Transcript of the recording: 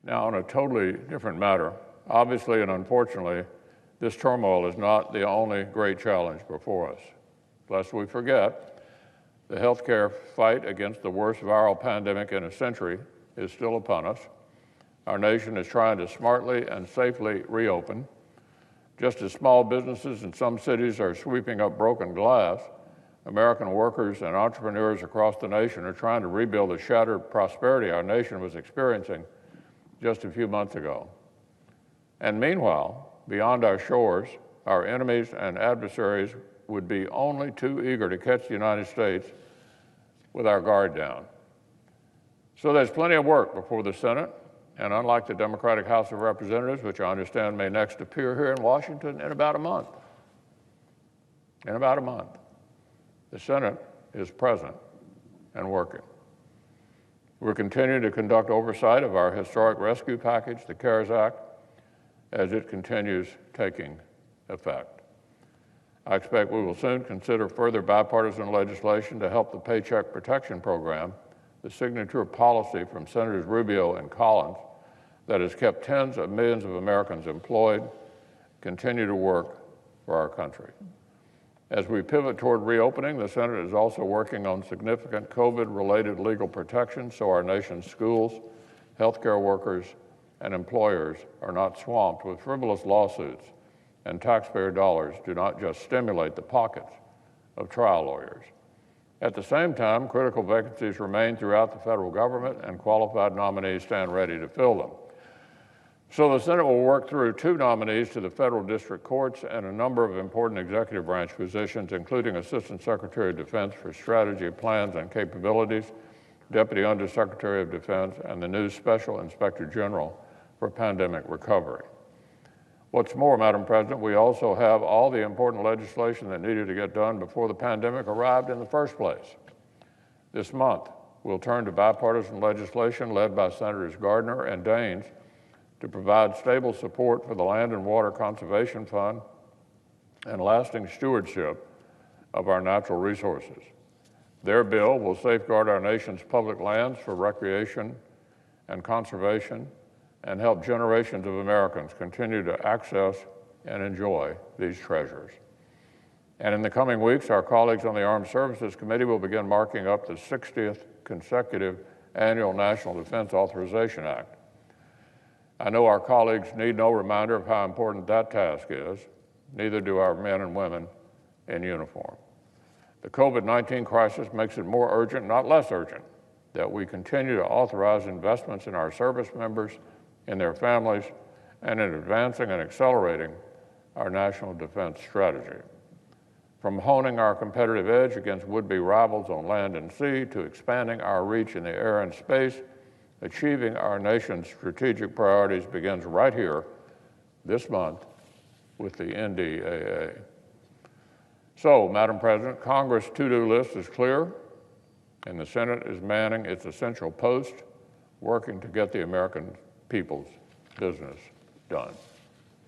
Now, on a totally different matter, obviously and unfortunately, this turmoil is not the only great challenge before us. Lest we forget, the healthcare fight against the worst viral pandemic in a century is still upon us. Our nation is trying to smartly and safely reopen. Just as small businesses in some cities are sweeping up broken glass, American workers and entrepreneurs across the nation are trying to rebuild the shattered prosperity our nation was experiencing just a few months ago. And meanwhile, beyond our shores, our enemies and adversaries would be only too eager to catch the United States with our guard down. So there's plenty of work before the Senate, and unlike the Democratic House of Representatives, which I understand may next appear here in Washington in about a month, the Senate is present and working. We're continuing to conduct oversight of our historic rescue package, the CARES Act, as it continues taking effect. I expect we will soon consider further bipartisan legislation to help the Paycheck Protection Program, the signature policy from Senators Rubio and Collins that has kept tens of millions of Americans employed, continue to work for our country. As we pivot toward reopening, the Senate is also working on significant COVID-related legal protections so our nation's schools, healthcare workers, and employers are not swamped with frivolous lawsuits and taxpayer dollars do not just stimulate the pockets of trial lawyers. At the same time, critical vacancies remain throughout the federal government and qualified nominees stand ready to fill them. So the Senate will work through 2 nominees to the federal district courts and a number of important executive branch positions, including Assistant Secretary of Defense for Strategy, Plans, and Capabilities, Deputy Undersecretary of Defense, and the new Special Inspector General for Pandemic Recovery. What's more, Madam President, we also have all the important legislation that needed to get done before the pandemic arrived in the first place. This month, we'll turn to bipartisan legislation led by Senators Gardner and Daines to provide stable support for the Land and Water Conservation Fund and lasting stewardship of our natural resources. Their bill will safeguard our nation's public lands for recreation and conservation and help generations of Americans continue to access and enjoy these treasures. And in the coming weeks, our colleagues on the Armed Services Committee will begin marking up the 60th consecutive annual National Defense Authorization Act. I know our colleagues need no reminder of how important that task is, neither do our men and women in uniform. The COVID-19 crisis makes it more urgent, not less urgent, that we continue to authorize investments in our service members, in their families, and in advancing and accelerating our national defense strategy. From honing our competitive edge against would-be rivals on land and sea to expanding our reach in the air and space, achieving our nation's strategic priorities begins right here this month with the NDAA. So, Madam President, Congress' to-do list is clear, and the Senate is manning its essential post, working to get the American people's business done.